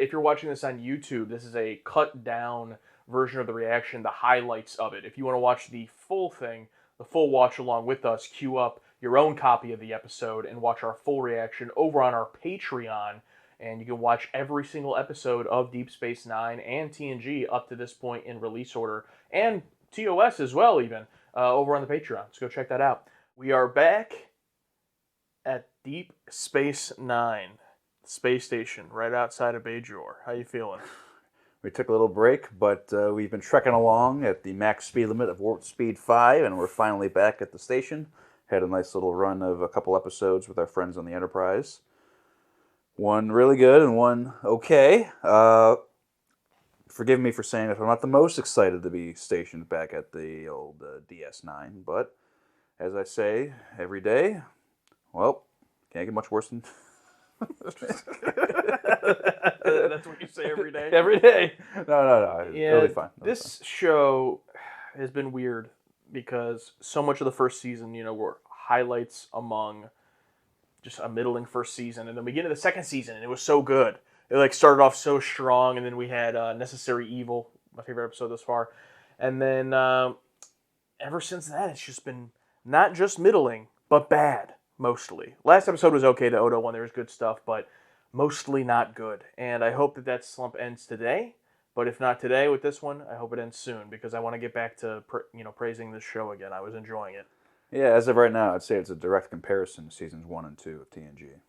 if you're watching this on YouTube, this is a cut down version of the reaction, the highlights of it. If you want to watch the full thing, the full watch along with us, queue up your own copy of the episode and watch our full reaction over on our Patreon. And you can watch every single episode of Deep Space Nine and TNG up to this point in release order, and TOS as well, even over on the Patreon. So go check that out. We are back at Deep Space Nine, space station right outside of Bajor. How you feeling? We took a little break, but we've been trekking along at the max speed limit of warp speed 5, and we're finally back at the station. Had a nice little run of a couple episodes with our friends on the Enterprise. One really good and one okay. Forgive me for saying if I'm not the most excited to be stationed back at the old DS9, but as I say every day, well, can't get much worse than... That's what you say every day? Every day. No. Yeah, It'll be fine. This show has been weird because so much of the first season, were highlights among just a middling first season. And then we get into the second season, and it was so good. It started off so strong, and then we had Necessary Evil, my favorite episode thus far. And then ever since that, it's just been not just middling, but bad, mostly. Last episode was okay, the Odo one, there was good stuff, but mostly not good. And I hope that slump ends today. But if not today with this one, I hope it ends soon, because I want to get back to praising this show again. I was enjoying it. Yeah, as of right now, I'd say it's a direct comparison to seasons 1 and 2 of TNG.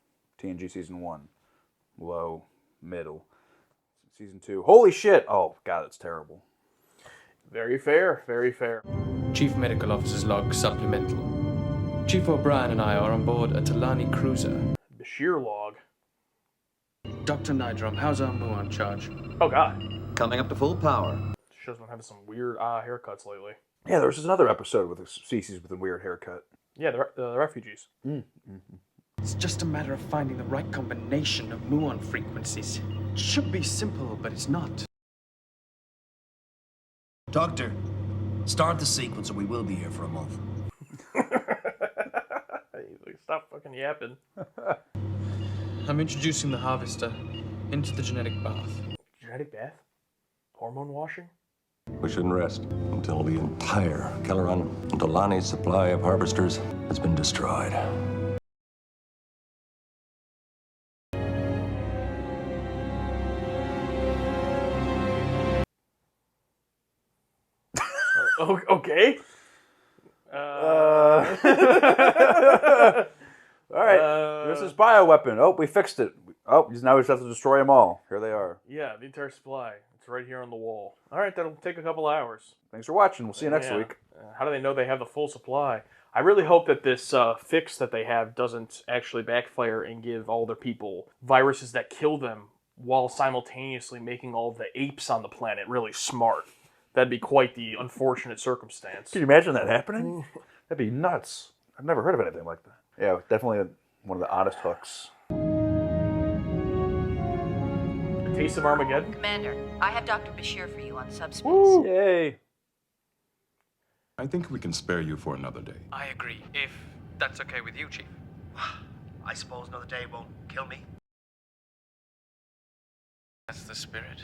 TNG season 1, low, middle. Season 2, holy shit! Oh, God, it's terrible. Very fair, very fair. Chief Medical Officer's log supplemental. Chief O'Brien and I are on board a Talani cruiser. Bashir log. Dr. Nydrum, how's our Muon charge? Oh, God. Coming up to full power. Show's been having some weird haircuts lately. Yeah, there was another episode with a species with a weird haircut. Yeah, the refugees. Mm-hmm. It's just a matter of finding the right combination of muon frequencies. It should be simple, but it's not. Doctor, start the sequence or we will be here for a month. Stop fucking yapping. I'm introducing the harvester into the genetic bath. Genetic bath? Hormone washing? We shouldn't rest until the entire Kelleran and Talani's supply of harvesters has been destroyed. Okay. All right, this is bioweapon. Oh, we fixed it. Oh, now we just have to destroy them all. Here they are. Yeah, the entire supply. It's right here on the wall. All right, that'll take a couple hours. Thanks for watching. We'll see you next week. How do they know they have the full supply? I really hope that this fix that they have doesn't actually backfire and give all their people viruses that kill them while simultaneously making all of the apes on the planet really smart. That'd be quite the unfortunate circumstance. Can you imagine that happening? That'd be nuts. I've never heard of anything like that. Yeah, definitely one of the oddest hooks. A taste of Armageddon? Commander, I have Dr. Bashir for you on subspace. Woo! Yay! I think we can spare you for another day. I agree, if that's okay with you, Chief. I suppose another day won't kill me. That's the spirit.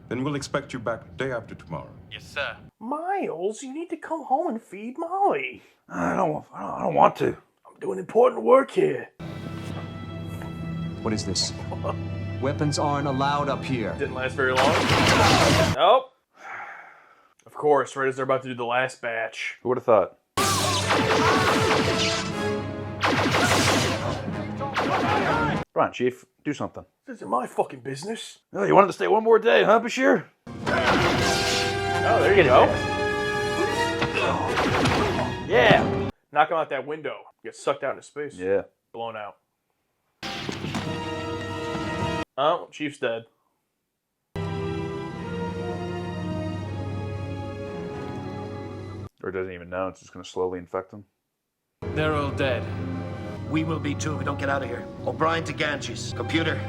Then we'll expect you back day after tomorrow. Yes, sir. Miles, you need to come home and feed Molly. I don't want to. I'm doing important work here. What is this? Weapons aren't allowed up here. Didn't last very long. Nope. Of course, right as they're about to do the last batch. Who would have thought? Come on, Chief. Do something. This isn't my fucking business. Oh, you wanted to stay one more day, huh, Bashir? Oh, there you go. Yeah. Knock him out that window. Get sucked out into space. Yeah. Blown out. Oh, Chief's dead. Or doesn't even know. It's just going to slowly infect him. They're all dead. We will be too if we don't get out of here. O'Brien to Ganges. Computer,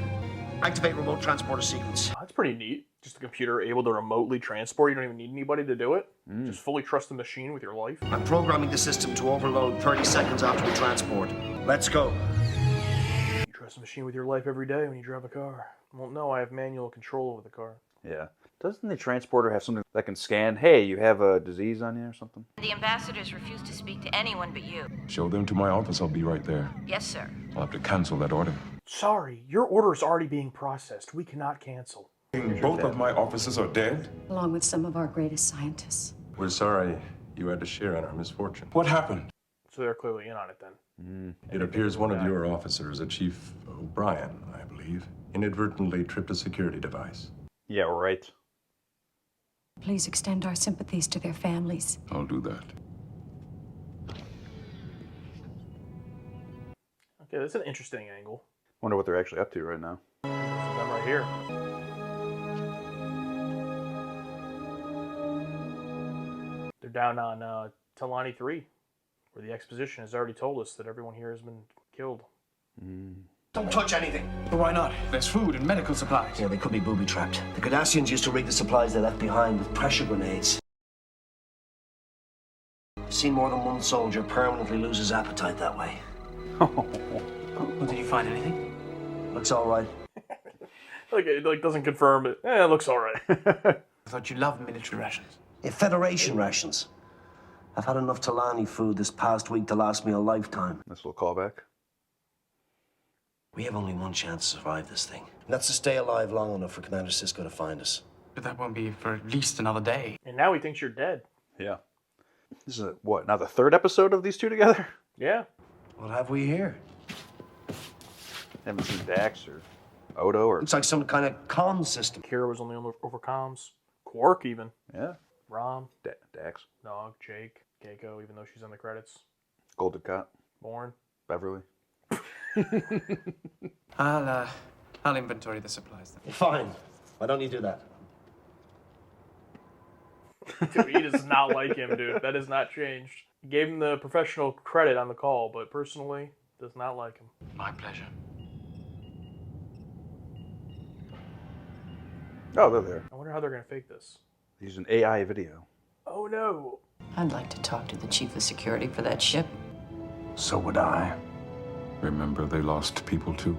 activate remote transporter sequence. That's pretty neat. Just a computer able to remotely transport. You don't even need anybody to do it. Just fully trust the machine with your life. I'm programming the system to overload 30 seconds after we transport. Let's go. You trust the machine with your life every day when you drive a car. Well, no, I have manual control over the car. Yeah. Doesn't the transporter have something that can scan, hey, you have a disease on you or something? The ambassadors refuse to speak to anyone but you. Show them to my office. I'll be right there. Yes, sir. I'll have to cancel that order. Sorry, your order is already being processed. We cannot cancel. Both of my officers are dead? Along with some of our greatest scientists. We're sorry you had to share in our misfortune. What happened? So they're clearly in on it then. It appears one of your officers, a Chief O'Brien, I believe, inadvertently tripped a security device. Yeah, right. Please extend our sympathies to their families. I'll do that. Okay, that's an interesting angle. Wonder what they're actually up to right now. This is them right here. They're down on Talani 3, where the exposition has already told us that everyone here has been killed. Don't touch anything. But why not? There's food and medical supplies. Yeah, they could be booby-trapped. The Cardassians used to rig the supplies they left behind with pressure grenades. I've seen more than one soldier permanently lose his appetite that way. Well, did you find anything? Looks all right. Like it doesn't confirm it. It looks all right. I thought you loved military rations. Yeah, Federation rations. I've had enough Talani food this past week to last me a lifetime. Nice little callback. We have only one chance to survive this thing. And that's to stay alive long enough for Commander Sisko to find us. But that won't be for at least another day. And now he thinks you're dead. Yeah. This is, what, now the third episode of these two together? Yeah. What have we here? Haven't seen Dax or Odo or... Looks like some kind of comm system. Kira was only over comms. Quark even. Yeah. Rom, Dax. Nog, Jake, Keiko, even though she's on the credits. Golden Cot. Born. Beverly. I'll inventory the supplies then. Fine. Why don't you do that? Dude, he does not like him, dude. That has not changed. He gave him the professional credit on the call, but personally, does not like him. My pleasure. Oh, they're there. I wonder how they're going to fake this. Use an AI video. Oh, no. I'd like to talk to the chief of security for that ship. So would I. Remember, they lost people too.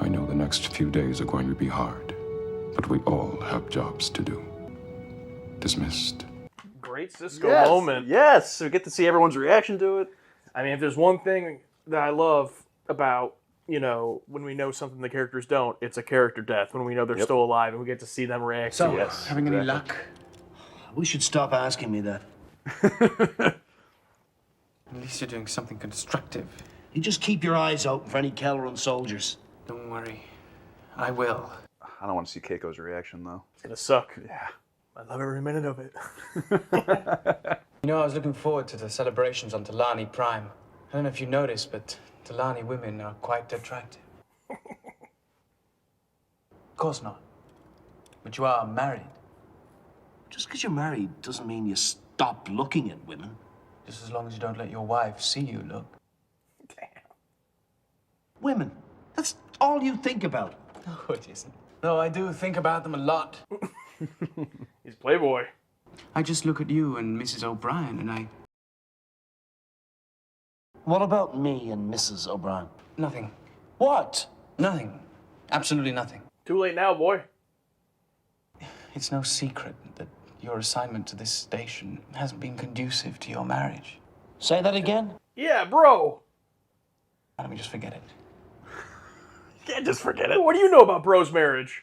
I know the next few days are going to be hard, but we all have jobs to do. Dismissed. Great Cisco moment. Yes! We get to see everyone's reaction to it. I mean, if there's one thing that I love about, you know, when we know something the characters don't, it's a character death. When we know they're still alive and we get to see them react So, to it. Having any luck? We should stop asking me that. At least you're doing something constructive. You just keep your eyes open for any Kelleran soldiers. Don't worry. I will. I don't want to see Keiko's reaction, though. It's going to suck. Yeah. I love every minute of it. You know, I was looking forward to the celebrations on Talani Prime. I don't know if you noticed, but Talani women are quite attractive. Of course not. But you are married. Just because you're married doesn't mean you stop looking at women. Just as long as you don't let your wife see you look. Damn. Women. That's all you think about. No, it isn't. No, I do think about them a lot. He's Playboy. I just look at you and Mrs. O'Brien and I... What about me and Mrs. O'Brien? Nothing. What? Nothing. Absolutely nothing. Too late now, boy. It's no secret that your assignment to this station hasn't been conducive to your marriage. Say that again? Yeah, bro. Why don't we just forget it? You can't just forget it. What do you know about bro's marriage?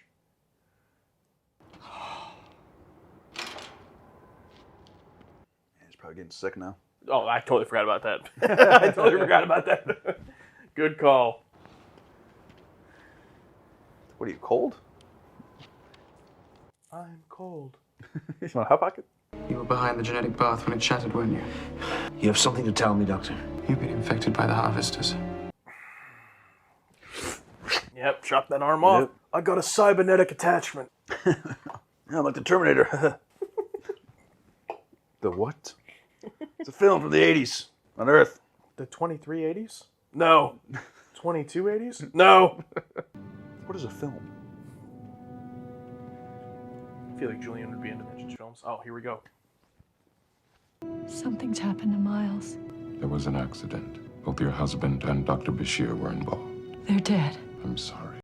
He's probably getting sick now. Oh, I totally forgot about that. I totally forgot about that. Good call. What are you, cold? I'm cold. You want a hot pocket? You were behind the genetic bath when it shattered, weren't you? You have something to tell me, Doctor. You've been infected by the harvesters. Yep, chop that arm off. Yep. I got a cybernetic attachment. Yeah, I'm like the Terminator. The what? It's a film from the 80s on Earth. The 2380s? No. 2280s? No. What is a film? I feel like Julian would be into vintage films. Oh, here we go. Something's happened to Miles. There was an accident. Both your husband and Dr. Bashir were involved. They're dead. I'm sorry.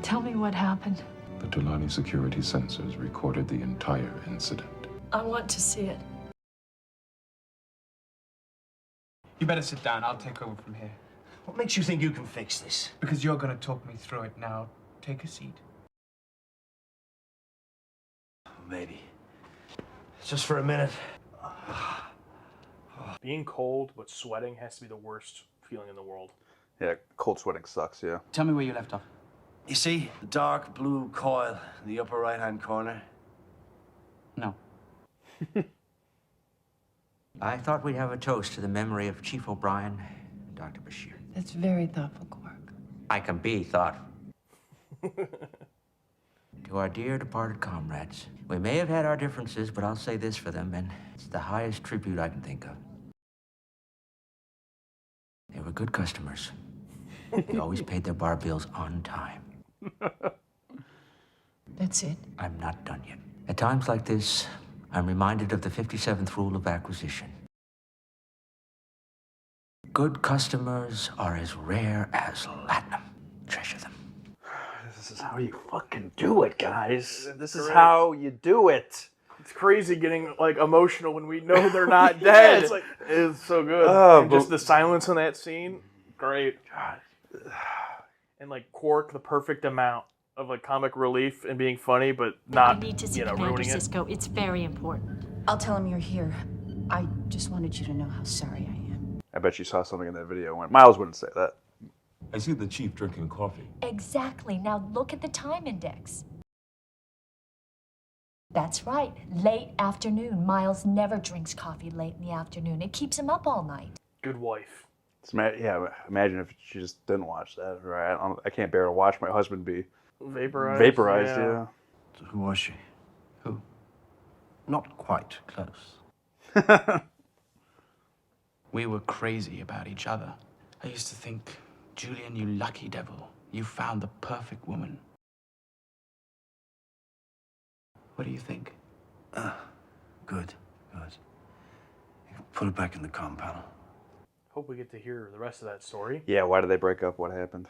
Tell me what happened. The Tulani security sensors recorded the entire incident. I want to see it. You better sit down. I'll take over from here. What makes you think you can fix this? Because you're going to talk me through it now. Take a seat. Maybe. Just for a minute. Being cold but sweating has to be the worst feeling in the world. Yeah, cold sweating sucks, yeah. Tell me where you left off. You see the dark blue coil in the upper right-hand corner? No. I thought we'd have a toast to the memory of Chief O'Brien and Dr. Bashir. That's very thoughtful, Quark. I can be thoughtful. To our dear departed comrades, we may have had our differences, but I'll say this for them, and it's the highest tribute I can think of. They were good customers. They always paid their bar bills on time. That's it. I'm not done yet. At times like this, I'm reminded of the 57th rule of acquisition. Good customers are as rare as latinum. Treasure them. This is how you fucking do it, guys. This is how you do it. It's crazy getting like emotional when we know they're not dead. Yeah, it's like it's so good. And just the silence in that scene, great. God. And like Quark, the perfect amount of like comic relief and being funny, but not I need to see ruining Commander it. Cisco. It's very important. I'll tell him you're here. I just wanted you to know how sorry I am. I bet you saw something in that video. When Miles wouldn't say that. I see the chief drinking coffee. Exactly. Now look at the time index. That's right. Late afternoon. Miles never drinks coffee late in the afternoon. It keeps him up all night. Good wife. Yeah, imagine if she just didn't watch that. Right? I can't bear to watch my husband be Vaporized. Yeah. So who was she? Who? Not quite close. We were crazy about each other. I used to think, Julian, you lucky devil, you found the perfect woman. What do you think? Good. Put it back in the comm panel. Hope we get to hear the rest of that story. Yeah, why did they break up? What happened?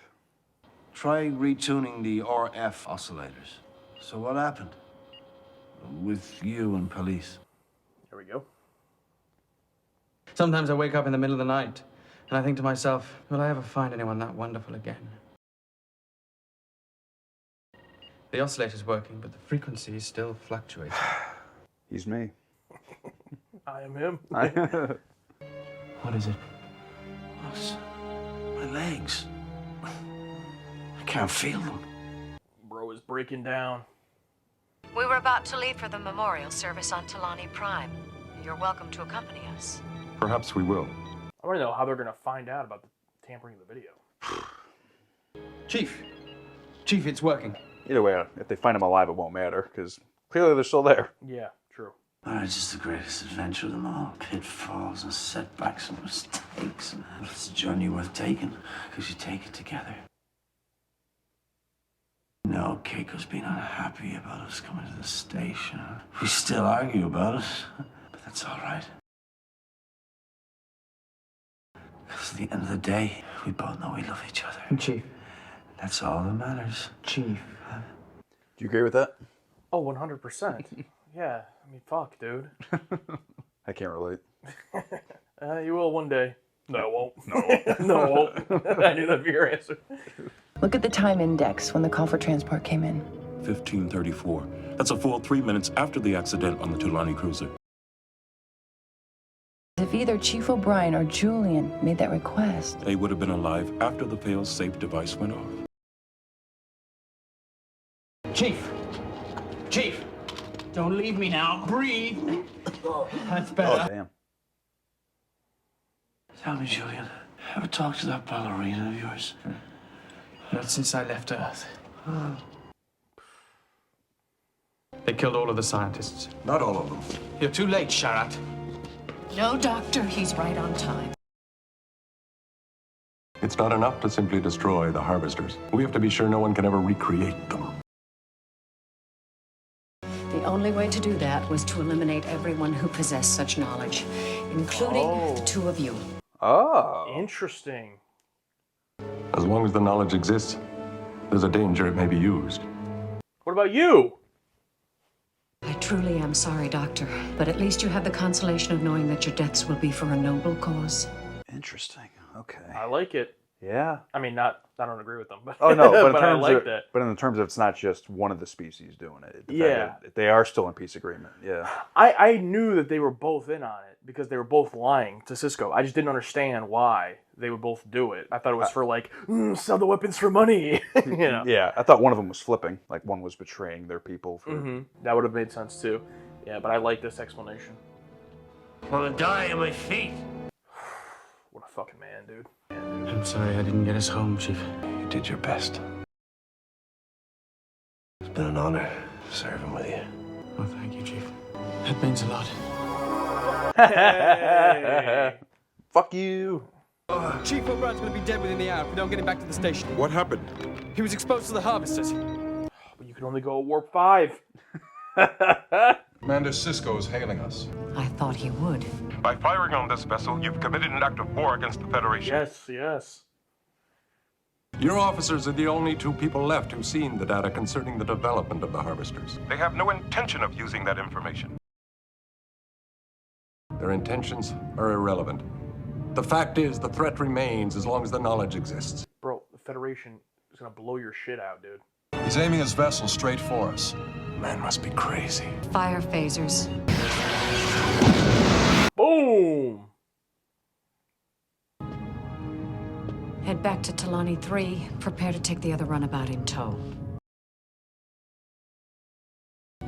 Try retuning the RF oscillators. So what happened? With you and police. There we go. Sometimes I wake up in the middle of the night and I think to myself, will I ever find anyone that wonderful again? The oscillator's working, but the frequency is still fluctuating. He's me. I am him. What is it? My legs. I can't feel them. Bro is breaking down. We were about to leave for the memorial service on Tulani Prime. You're welcome to accompany us. Perhaps we will. I want to know how they're going to find out about the tampering of the video. Chief, it's working. Either way, if they find him alive, it won't matter, because clearly they're still there. Yeah, true. It's just the greatest adventure of them all. Pitfalls and setbacks and mistakes. It's a journey worth taking, because you take it together. No, Keiko's been unhappy about us coming to the station. We still argue about it, but that's all right. Because at the end of the day, we both know we love each other. Chief. That's all that matters. Chief. Do you agree with that? Oh, 100%. Yeah, I mean, fuck, dude. I can't relate. You will one day. No, I won't. No. No, I won't. I knew that'd be your answer. Look at the time index when the call for transport came in. 15:34. That's a full 3 minutes after the accident on the Tulani cruiser. If either Chief O'Brien or Julian made that request. They would have been alive after the fail-safe device went off. Chief, don't leave me now. Breathe. That's better. Oh, damn. Tell me, Julian, ever talked to that ballerina of yours? Not since I left Earth. They killed all of the scientists. Not all of them. You're too late, Sharat. No, Doctor, he's right on time. It's not enough to simply destroy the harvesters. We have to be sure no one can ever recreate them. The only way to do that was to eliminate everyone who possessed such knowledge, including the two of you. Oh. Interesting. As long as the knowledge exists, there's a danger it may be used. What about you? I truly am sorry, Doctor, but at least you have the consolation of knowing that your deaths will be for a noble cause. Interesting. Okay. I like it. Yeah. I mean, I don't agree with them, but Oh no, but in but I terms like of, that. but in terms of it's not just one of the species doing it. The fact Yeah. that they are still in peace agreement. Yeah. I knew that they were both in on it because they were both lying to Cisco. I just didn't understand why they would both do it. I thought it was for like, sell the weapons for money. You know? Yeah, I thought one of them was flipping, like one was betraying their people. For... That would have made sense too. Yeah, but I like this explanation. I want to die on my feet. What a fucking man, dude. I'm sorry I didn't get us home, Chief. You did your best. It's been an honor serving with you. Oh, thank you, Chief. That means a lot. Hey. Fuck you. Chief O'Brien's gonna be dead within the hour if we don't get him back to the station. What happened? He was exposed to the harvesters. But you can only go at warp 5. Commander Cisco is hailing us. I thought he would. By firing on this vessel, you've committed an act of war against the Federation. Yes. Your officers are the only two people left who've seen the data concerning the development of the harvesters. They have no intention of using that information. Their intentions are irrelevant. The fact is, the threat remains as long as the knowledge exists. Bro, the Federation is gonna blow your shit out, dude. He's aiming his vessel straight for us. Man must be crazy. Fire phasers. Boom! Head back to Talani 3. Prepare to take the other runabout in tow.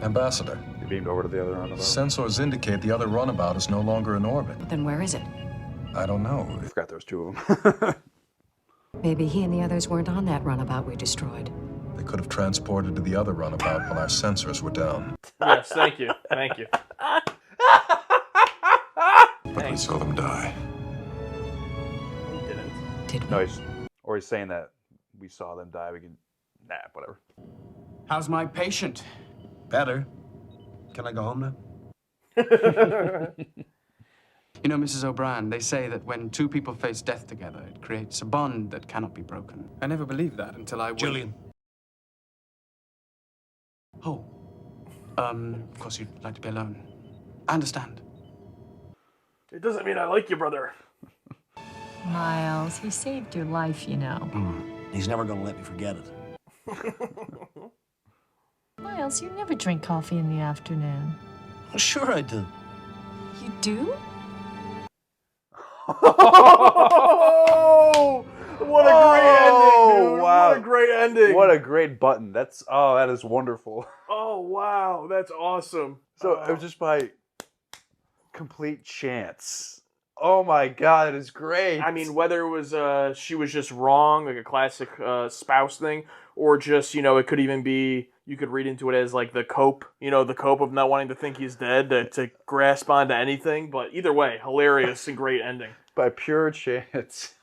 Ambassador, You beamed over to the other runabout. sensors indicate the other runabout is no longer in orbit. Then where is it? I don't know. I forgot there was two of them. Maybe he and the others weren't on that runabout we destroyed. They could have transported to the other runabout while our sensors were down. Yes, thank you. Thank you. But we saw them die. He didn't. Did we? No, he's saying that we saw them die. We can, whatever. How's my patient? Better. Can I go home now? You know, Mrs. O'Brien, they say that when two people face death together, it creates a bond that cannot be broken. I never believed that until I... Julian. Oh. Of course you'd like to be alone. I understand. It doesn't mean I like you, brother. Miles, he saved your life, you know. He's never gonna let me forget it. Miles, you never drink coffee in the afternoon. Well, sure I do. You do? Oh, what a great ending, dude. Wow. What a great ending. What a great button. That is wonderful. Oh, wow. That's awesome. So it was just by complete chance. Oh my god, it is great. I mean, whether it was she was just wrong, like a classic spouse thing, or just, it could even be, you could read into it as like the cope, the cope of not wanting to think he's dead, to grasp onto anything. But either way, hilarious and great ending. By pure chance.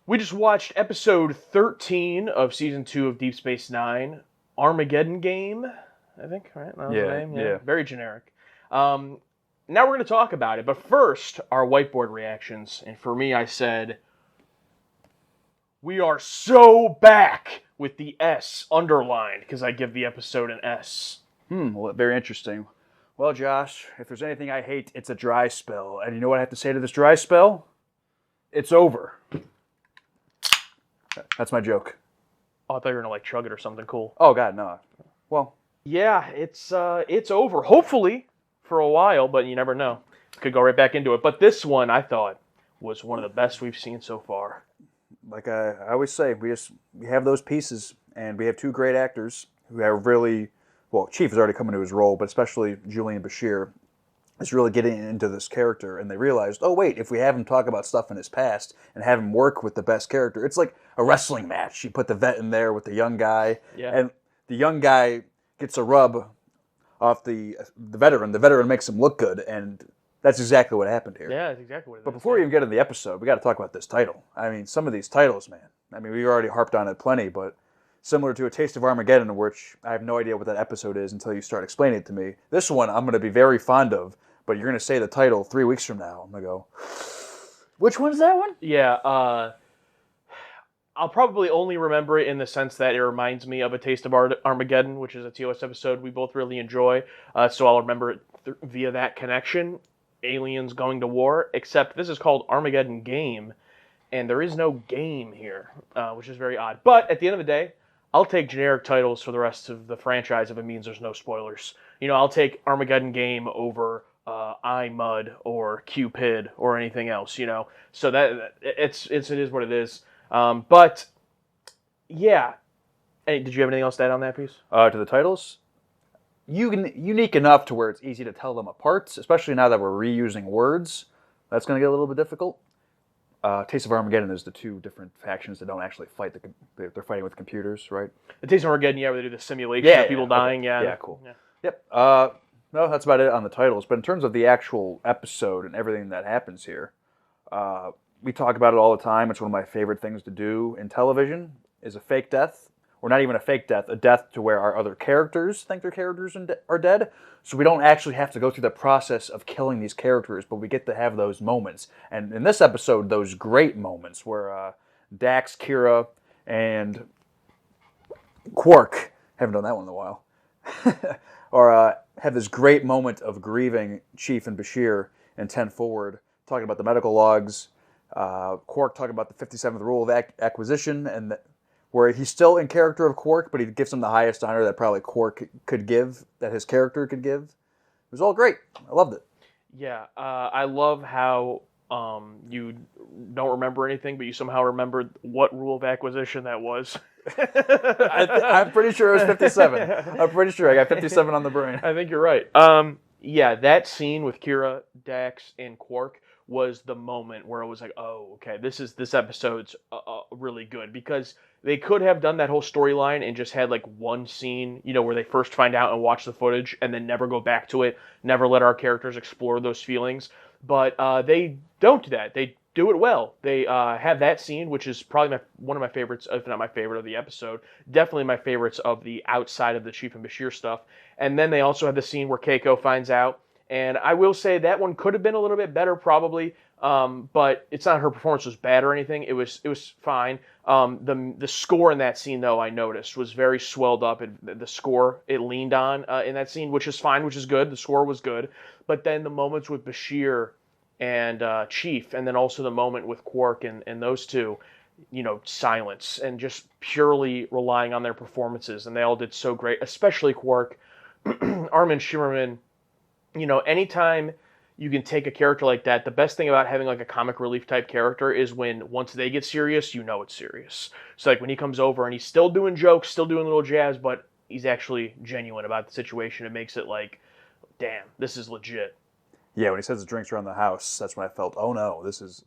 We just watched episode 13 of season 2 of Deep Space Nine, Armageddon Game, I think, right? That was the name? Yeah. Very generic. Now we're going to talk about it, but first, our whiteboard reactions. And for me, I said, we are so back with the S underlined, because I give the episode an S. Well, very interesting. Well, Josh, if there's anything I hate, it's a dry spell. And you know what I have to say to this dry spell? It's over. That's my joke. Oh, I thought you were going to chug it or something cool. Oh, God, no. Well, yeah, it's over. Hopefully for a while, but you never know. Could go right back into it. But this one, I thought, was one of the best we've seen so far. Like I always say, we have those pieces, and we have two great actors who have really, well, Chief has already come into his role, but especially Julian Bashir is really getting into this character, and they realized, oh wait, if we have him talk about stuff in his past and have him work with the best character, it's like a wrestling match. You put the vet in there with the young guy, and the young guy gets a rub off the veteran. The veteran makes him look good, and that's exactly what happened here. Yeah, that's exactly what it is. But before we even get into the episode, we got to talk about this title. I mean, some of these titles, man. I mean, we already harped on it plenty, but similar to A Taste of Armageddon, which I have no idea what that episode is until you start explaining it to me. This one I'm going to be very fond of, but you're going to say the title 3 weeks from now. I'm going to go, Which one's that one? Yeah, I'll probably only remember it in the sense that it reminds me of A Taste of Armageddon, which is a TOS episode we both really enjoy. So I'll remember it via that connection. Aliens going to war, except this is called Armageddon Game, and there is no game here, which is very odd. But at the end of the day, I'll take generic titles for the rest of the franchise if it means there's no spoilers. I'll take Armageddon Game over I Mud or Cupid or anything else. So that it is what it is. But yeah, hey, did you have anything else to add on that piece? To the titles, unique enough to where it's easy to tell them apart, especially now that we're reusing words. That's going to get a little bit difficult. Taste of Armageddon is the two different factions that don't actually fight. They're fighting with computers, right? The Taste of Armageddon, where they do the simulation of people dying. Okay. Yeah, yeah, cool. Yeah. Yep. No, that's about it on the titles. But in terms of the actual episode and everything that happens here, we talk about it all the time. It's one of my favorite things to do in television, is a fake death. Or not even a fake death, a death to where our other characters think their characters are dead. So we don't actually have to go through the process of killing these characters, but we get to have those moments. And in this episode, those great moments where Dax, Kira, and Quark, haven't done that one in a while, or have this great moment of grieving Chief and Bashir in 10 Forward, talking about the medical logs. Quark talking about the 57th rule of acquisition, and where he's still in character of Quark, but he gives him the highest honor that probably Quark could give, that his character could give. It was all great. I loved it. Yeah, I love how you don't remember anything, but you somehow remembered what rule of acquisition that was. I'm pretty sure it was 57. I'm pretty sure I got 57 on the brain. I think you're right. Yeah, that scene with Kira, Dax, and Quark was the moment where it was like, oh, okay, this episode's really good, because they could have done that whole storyline and just had like one scene, where they first find out and watch the footage and then never go back to it, never let our characters explore those feelings. But they don't do that. They do it well. They have that scene, which is probably one of my favorites, if not my favorite of the episode. Definitely my favorites of the outside of the Chief and Bashir stuff. And then they also have the scene where Keiko finds out. And I will say that one could have been a little bit better, probably, but it's not her performance was bad or anything. It was fine. The score in that scene, though, I noticed was very swelled up. The score it leaned on in that scene, which is fine, which is good. The score was good, but then the moments with Bashir and Chief, and then also the moment with Quark and those two, silence and just purely relying on their performances, and they all did so great, especially Quark. Armin Shimmerman. Anytime you can take a character like that, the best thing about having like a comic relief type character is when once they get serious, it's serious. So like when he comes over and he's still doing jokes, still doing little jabs, but he's actually genuine about the situation. It makes it like, damn, this is legit. Yeah, when he says the drinks around the house, that's when I felt, oh no, this is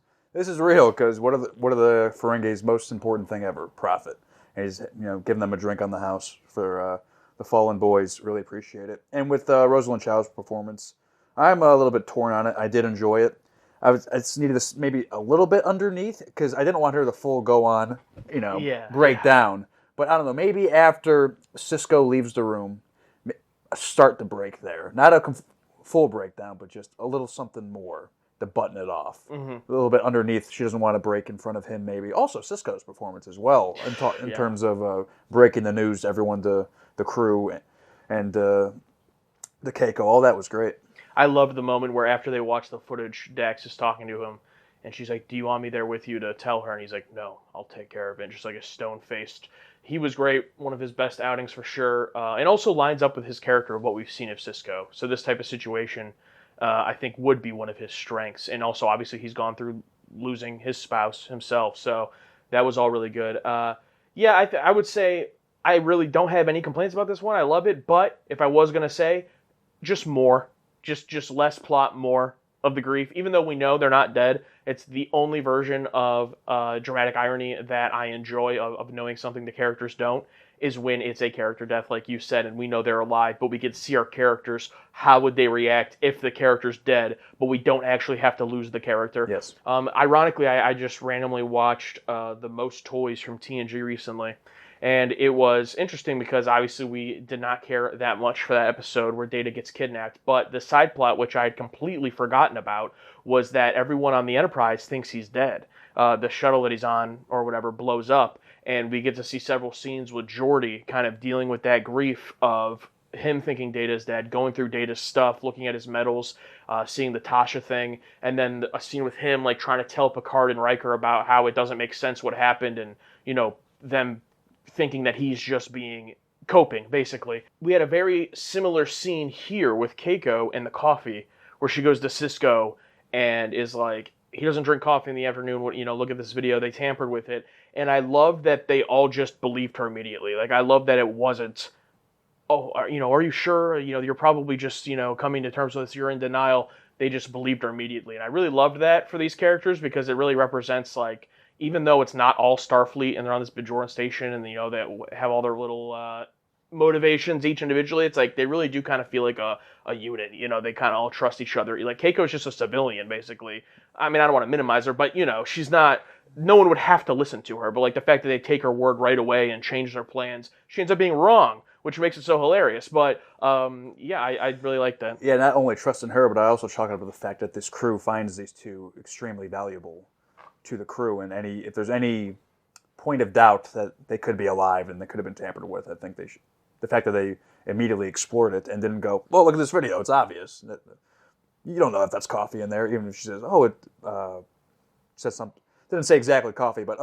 real, because what are the Ferengi's most important thing ever? Profit. And he's giving them a drink on the house for the fallen boys. Really appreciate it. And with Rosalind Chow's performance, I'm a little bit torn on it. I did enjoy it. I just needed this maybe a little bit underneath, because I didn't want her to full go on, break down. But I don't know, maybe after Cisco leaves the room, start the break there. Not a full breakdown, but just a little something more to button it off. Mm-hmm. A little bit underneath. She doesn't want to break in front of him, maybe. Also, Cisco's performance as well, in terms of breaking the news to everyone, the crew, and the Keiko. All that was great. I loved the moment where after they watch the footage, Dax is talking to him, and she's like, do you want me there with you to tell her? And he's like, no, I'll take care of it. And just like a stone-faced. He was great. One of his best outings for sure. And also lines up with his character of what we've seen of Cisco. So this type of situation, I think, would be one of his strengths. And also, obviously, he's gone through losing his spouse himself. So that was all really good. I would say I really don't have any complaints about this one. I love it. But if I was going to say, just more. Just less plot, more of the grief. Even though we know they're not dead, it's the only version of dramatic irony that I enjoy of knowing something the characters don't, is when it's a character death, like you said, and we know they're alive, but we get to see our characters, how would they react if the character's dead, but we don't actually have to lose the character. Yes. Ironically, I just randomly watched The Most Toys from TNG recently, and it was interesting because obviously we did not care that much for that episode where Data gets kidnapped, but the side plot, which I had completely forgotten about, was that everyone on the Enterprise Enterprise thinks he's dead. The shuttle that he's on or whatever blows up, and we get to see several scenes with Geordi kind of dealing with that grief of him thinking Data's dead, going through Data's stuff, looking at his medals, seeing the Tasha thing, and then a scene with him like trying to tell Picard and Riker about how it doesn't make sense what happened, and them thinking that he's just being coping, basically. We had a very similar scene here with Keiko and the coffee, where she goes to Cisco and is like, he doesn't drink coffee in the afternoon. Look at this video. They tampered with it. And I love that they all just believed her immediately. Like, I love that it wasn't, are you sure? You're probably just, coming to terms with this. You're in denial. They just believed her immediately. And I really loved that for these characters because it really represents, like, even though it's not all Starfleet and they're on this Bajoran station and, they have all their little motivations each individually, it's like they really do kind of feel like a unit. They kind of all trust each other. Like, Keiko's just a civilian, basically. I mean, I don't want to minimize her, but, she's not, no one would have to listen to her. But, like, the fact that they take her word right away and change their plans, she ends up being wrong, which makes it so hilarious. But, I really like that. Yeah, not only trusting her, but I also chalk it up to the fact that this crew finds these two extremely valuable to the crew. And if there's any point of doubt that they could be alive and they could have been tampered with, I think they should. The fact that they immediately explored it and didn't go, well, look at this video, it's obvious. You don't know if that's coffee in there, even if she says, it says something. Didn't say exactly coffee, but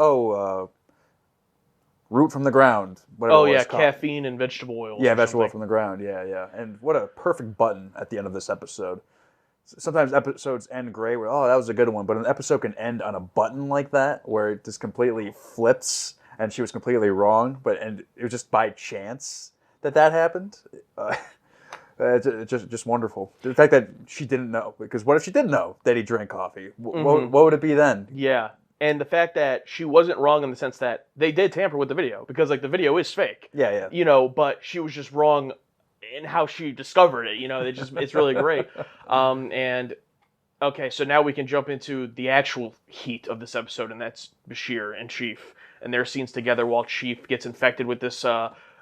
root from the ground. Caffeine and vegetable oil. Yeah, vegetable oil from the ground, yeah. And what a perfect button at the end of this episode. Sometimes episodes end great, where, that was a good one, but an episode can end on a button like that, where it just completely flips, and she was completely wrong, and it was just by chance that happened. It's just wonderful. The fact that she didn't know, because what if she did know that he drank coffee? What would it be then? Yeah, and the fact that she wasn't wrong in the sense that they did tamper with the video, because like the video is fake. Yeah. But she was just wrong in how she discovered it. It's really great. And okay, so now we can jump into the actual heat of this episode, and that's Bashir and Chief and their scenes together while Chief gets infected with this.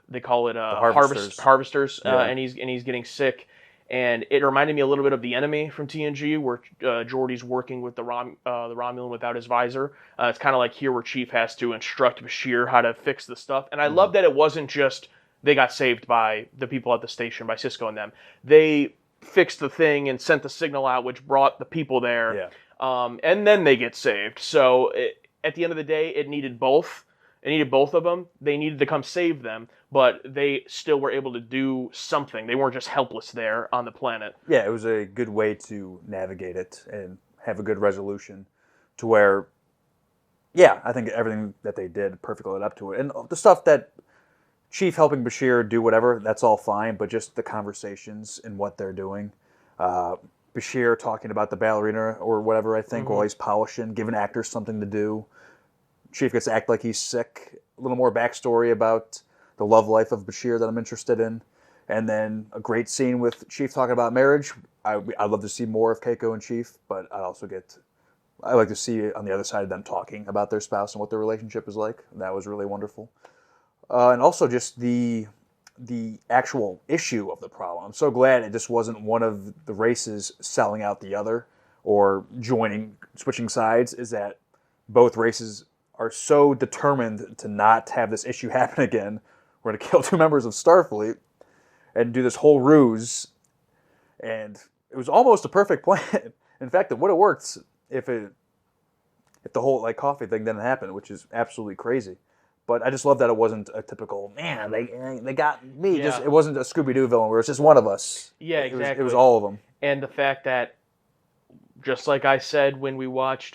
They call it harvesters, and he's getting sick. And it reminded me a little bit of The Enemy from TNG, where Geordi's working with the Romulan without his visor. It's kind of like here where Chief has to instruct Bashir how to fix the stuff. And I love that it wasn't just they got saved by the people at the station, by Cisco and them. They fixed the thing and sent the signal out, which brought the people there. Yeah. And then they get saved. So at the end of the day, it needed both. It needed both of them. They needed to come save them, but they still were able to do something. They weren't just helpless there on the planet. Yeah, it was a good way to navigate it and have a good resolution to where, I think everything that they did perfectly led up to it. And the stuff that Chief helping Bashir do whatever, that's all fine, but just the conversations and what they're doing. Bashir talking about the ballerina or whatever, I think, while he's polishing, giving actors something to do. Chief gets to act like he's sick. A little more backstory about the love life of Bashir that I'm interested in. And then a great scene with Chief talking about marriage. I'd love to see more of Keiko and Chief, but I like to see on the other side of them talking about their spouse and what their relationship is like. That was really wonderful. And also just the actual issue of the problem. I'm so glad it just wasn't one of the races selling out the other or switching sides, is that both races are so determined to not have this issue happen again. We're going to kill 2 members of Starfleet and do this whole ruse. And it was almost a perfect plan. In fact, it would have worked if the whole coffee thing didn't happen, which is absolutely crazy. But I just love that it wasn't a typical, man, they got me. Yeah. It wasn't a Scooby-Doo villain where it's just one of us. Yeah, exactly. It was all of them. And the fact that, just like I said when we watched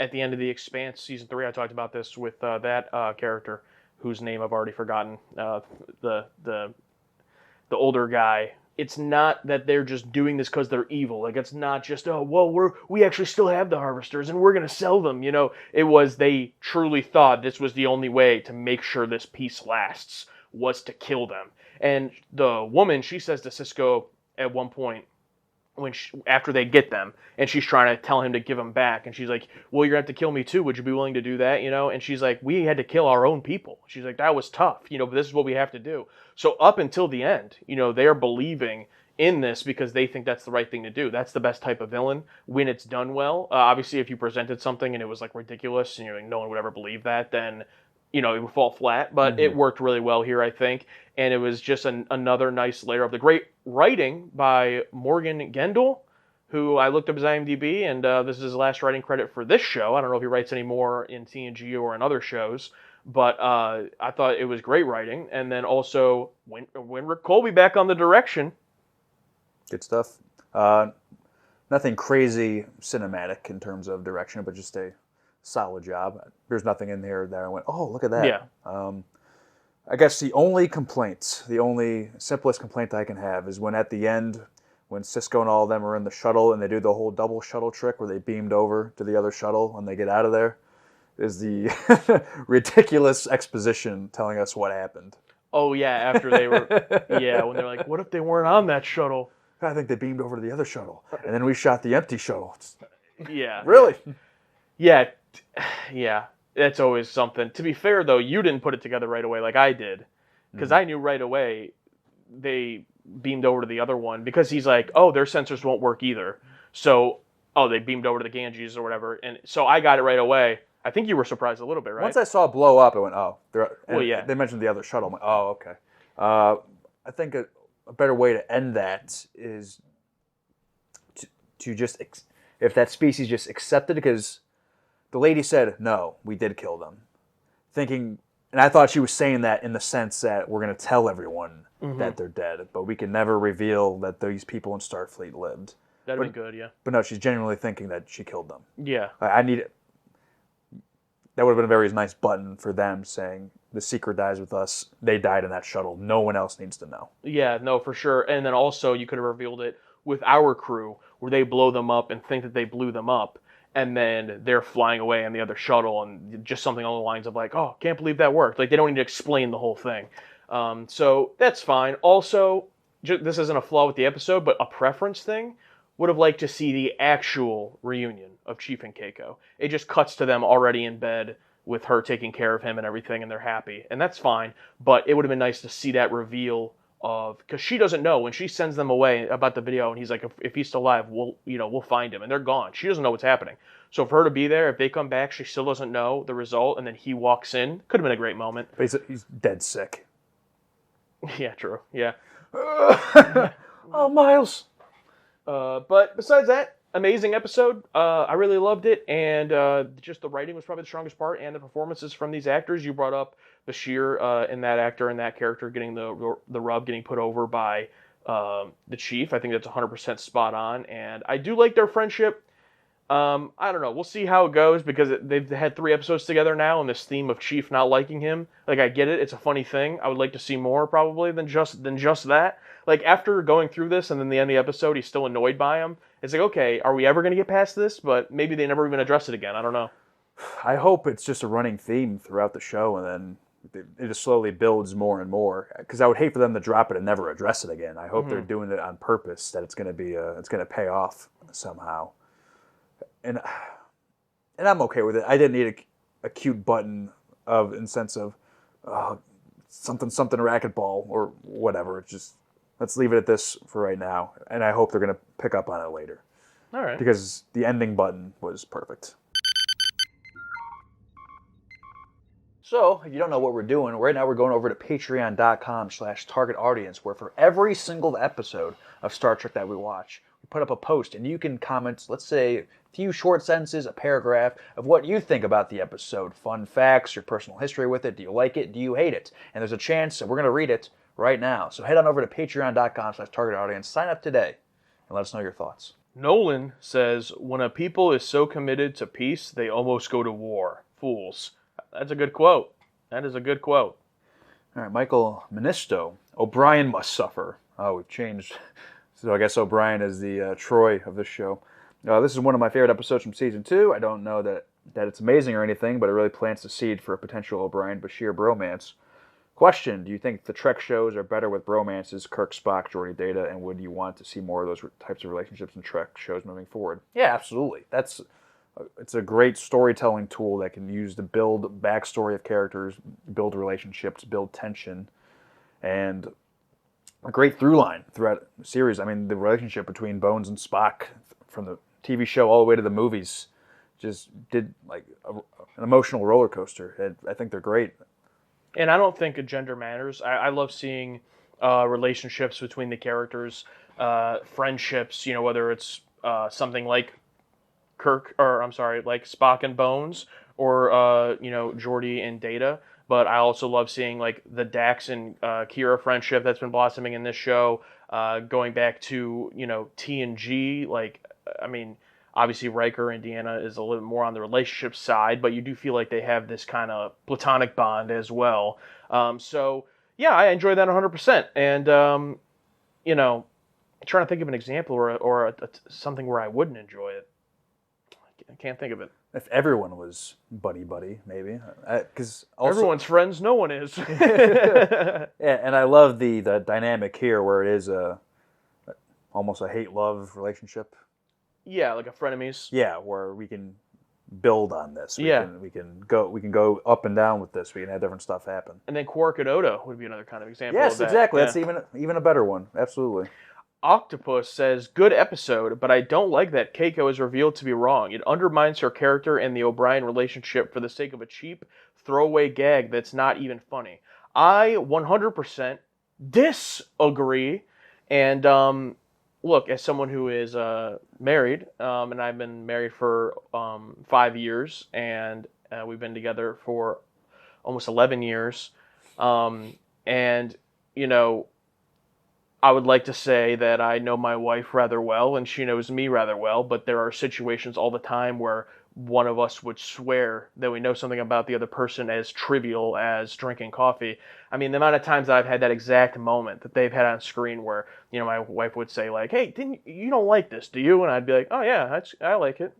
at the end of The Expanse Season 3, I talked about this with that character, whose name I've already forgotten, the older guy. It's not that they're just doing this because they're evil. Like, it's not just, we actually still have the harvesters and we're going to sell them. It was, they truly thought this was the only way to make sure this peace lasts, was to kill them. And the woman, she says to Cisco at one point, after they get them, and she's trying to tell him to give them back, and she's like, well, you're going to have to kill me too. Would you be willing to do that? And she's like, we had to kill our own people. She's like, that was tough, but this is what we have to do. So up until the end, they are believing in this because they think that's the right thing to do. That's the best type of villain when it's done well. Obviously, if you presented something and it was like ridiculous and you're like, no one would ever believe that, then it would fall flat. But it worked really well here, I think, and it was just another nice layer of the great writing by Morgan Gendel, who I looked up his IMDb, and this is his last writing credit for this show. I don't know if he writes any more in TNG or in other shows, but I thought it was great writing. And then also when Rick Colby back on the direction. Good stuff. Nothing crazy cinematic in terms of direction, but just a solid job. There's nothing in here that I went, oh, look at that. Yeah. I guess the only simplest complaint I can have is when at the end, when Cisco and all of them are in the shuttle and they do the whole double shuttle trick where they beamed over to the other shuttle and they get out of there, is the ridiculous exposition telling us what happened. Oh, yeah, after they were, when they're like, what if they weren't on that shuttle? I think they beamed over to the other shuttle, and then we shot the empty shuttle. Yeah. Really? Yeah, that's always something. To be fair, though, you didn't put it together right away like I did, because I knew right away they beamed over to the other one, because he's like, oh, their sensors won't work either. So, they beamed over to the Ganges or whatever, and so I got it right away. I think you were surprised a little bit, right? Once I saw it blow up, I went, oh. Yeah. They mentioned the other shuttle. I'm like, oh, okay. I think a better way to end that is to just, if that species just accepted, because the lady said, no, we did kill them. Thinking, and I thought she was saying that in the sense that we're going to tell everyone that they're dead, but we can never reveal that these people in Starfleet lived. That'd be good, yeah. But no, she's genuinely thinking that she killed them. Yeah. I need it. That would have been a very nice button for them saying, the secret dies with us. They died in that shuttle. No one else needs to know. Yeah, no, for sure. And then also you could have revealed it with our crew where they blow them up and think that they blew them up. And then they're flying away on the other shuttle and just something along the lines of like, oh, can't believe that worked. Like they don't need to explain the whole thing. So that's fine. Also, this isn't a flaw with the episode, but a preference thing. Would have liked to see the actual reunion of Chief and Keiko. It just cuts to them already in bed with her taking care of him and everything, and they're happy. And that's fine, but it would have been nice to see that reveal of, because she doesn't know when she sends them away about the video, and he's like, if he's still alive, we'll find him, and they're gone. She doesn't know what's happening. So for her to be there, if they come back, she still doesn't know the result, and then he walks in. Could have been a great moment. But he's dead sick. Yeah, true. Yeah. Oh, Miles. But besides that, amazing episode. I really loved it, and just the writing was probably the strongest part, and the performances from these actors. You brought up Bashir and that actor and that character getting the rub, getting put over by the Chief. I think that's 100% spot on, and I do like their friendship. I don't know. We'll see how it goes, because they've had 3 episodes together now, and this theme of Chief not liking him. Like, I get it. It's a funny thing. I would like to see more, probably, than just that. Like, after going through this, and then the end of the episode, he's still annoyed by him. It's like, okay, are we ever going to get past this? But maybe they never even address it again. I don't know. I hope it's just a running theme throughout the show, and then it just slowly builds more and more. Because I would hate for them to drop it and never address it again. I hope they're doing it on purpose, that it's going to pay off somehow. And I'm okay with it. I didn't need a cute button in sense of something racquetball or whatever. It's just, let's leave it at this for right now. And I hope they're going to pick up on it later. All right. Because the ending button was perfect. So, if you don't know what we're doing, right now we're going over to patreon.com/target audience, where for every single episode of Star Trek that we watch, we put up a post, and you can comment, let's say, a few short sentences, a paragraph of what you think about the episode. Fun facts, your personal history with it. Do you like it? Do you hate it? And there's a chance that we're going to read it right now. So head on over to patreon.com/target audience, sign up today, and let us know your thoughts. Nolan says, when a people is so committed to peace, they almost go to war. Fools. That's a good quote. That is a good quote. All right, Michael Ministo. O'Brien must suffer. Oh, we've changed. So I guess O'Brien is the Troy of this show. This is one of my favorite episodes from Season 2. I don't know that it's amazing or anything, but it really plants the seed for a potential O'Brien-Bashir bromance. Question, do you think the Trek shows are better with bromances, Kirk, Spock, Geordi, Data, and would you want to see more of those types of relationships in Trek shows moving forward? Yeah, absolutely. It's a great storytelling tool that can use to build backstory of characters, build relationships, build tension. And a great through line throughout the series. I mean, the relationship between Bones and Spock from the TV show all the way to the movies just did like an emotional roller coaster. And I think they're great. And I don't think gender matters. I love seeing relationships between the characters, friendships. You know, whether it's something like like Spock and Bones, or you know, Geordi and Data. But I also love seeing like the Dax and Kira friendship that's been blossoming in this show, going back to, you know, TNG. Like, I mean, obviously Riker and Deanna is a little more on the relationship side, but you do feel like they have this kind of platonic bond as well. So yeah, I enjoy that 100%. And you know, I'm trying to think of an example or something where I wouldn't enjoy it. I can't think of it. If everyone was buddy, maybe. Because everyone's friends, no one is. Yeah, and I love the dynamic here where it is almost a hate-love relationship. Yeah, like a frenemies. Yeah, where we can build on this. We can go up and down with this. We can have different stuff happen. And then Quark and Odo would be another kind of example. Yes, of that. exactly. Yeah. That's even a better one. Absolutely. Octopus says, good episode, but I don't like that Keiko is revealed to be wrong. It undermines her character and the O'Brien relationship for the sake of a cheap, throwaway gag that's not even funny. I 100% disagree. And look, as someone who is married, and I've been married for 5 years, and we've been together for almost 11 years, and, you know, I would like to say that I know my wife rather well and she knows me rather well, but there are situations all the time where one of us would swear that we know something about the other person as trivial as drinking coffee. I mean, the amount of times I've had that exact moment that they've had on screen where, you know, my wife would say like, "Hey, you don't like this, do you?" And I'd be like, "Oh yeah, I like it."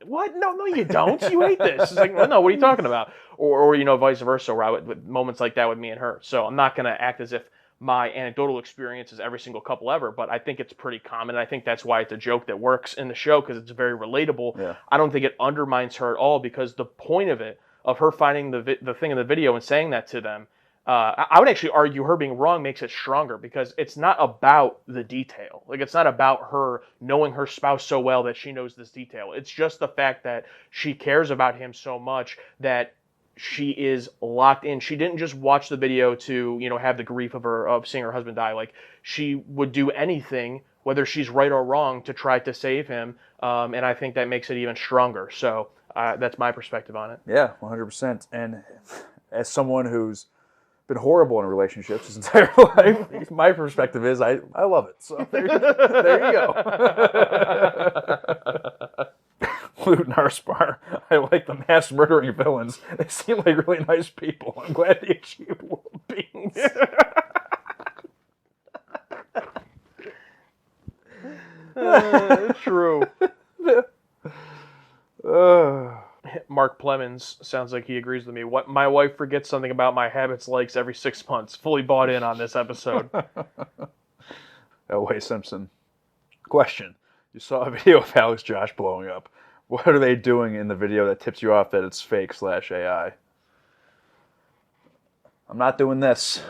What? No, you don't. You hate this. It's like, well, no, what are you talking about? Or you know, vice versa, where with moments like that with me and her. So I'm not going to act as if my anecdotal experience is every single couple ever, but I think it's pretty common. I think that's why it's a joke that works in the show, because it's very relatable. Yeah. I don't think it undermines her at all, because the point of it, of her finding the thing in the video and saying that to them, I would actually argue her being wrong makes it stronger, because it's not about the detail. Like, it's not about her knowing her spouse so well that she knows this detail. It's just the fact that she cares about him so much that she is locked in. She didn't just watch the video to, you know, have the grief of seeing her husband die. Like, she would do anything, whether she's right or wrong, to try to save him. And I think that makes it even stronger. So that's my perspective on it. Yeah, 100%. And as someone who's been horrible in relationships his entire life, my perspective is I love it. So there you go. Loot Narspar. I like the mass murdering villains. They seem like really nice people. I'm glad they achieved world beings. True. Mark Plemons sounds like he agrees with me. What my wife forgets something about my habits, likes every 6 months. Fully bought in on this episode. Elway Simpson. Question. You saw a video of Alex Josh blowing up. What are they doing in the video that tips you off that it's fake/AI? I'm not doing this.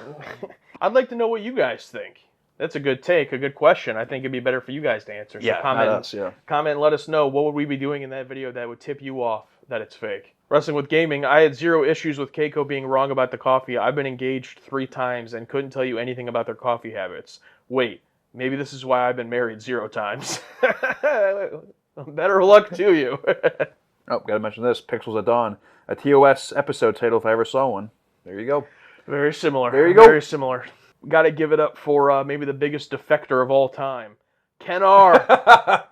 I'd like to know what you guys think. That's a good take, a good question. I think it'd be better for you guys to answer. So Yeah, comment, not us, yeah. Comment and let us know, what would we be doing in that video that would tip you off that it's fake. Wrestling with Gaming, I had zero issues with Keiko being wrong about the coffee. I've been engaged 3 times and couldn't tell you anything about their coffee habits. Wait, maybe this is why I've been married 0 times. Better luck to you. Oh, gotta mention this. Pixels at Dawn. A TOS episode title if I ever saw one. There you go. Very similar. There you go. Very similar. Got to give it up for maybe the biggest defector of all time. Ken R.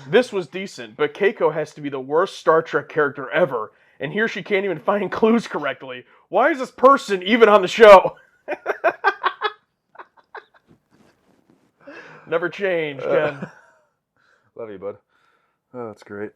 This was decent, but Keiko has to be the worst Star Trek character ever. And here she can't even find clues correctly. Why is this person even on the show? Never change, Ken. Love you, bud. Oh, that's great.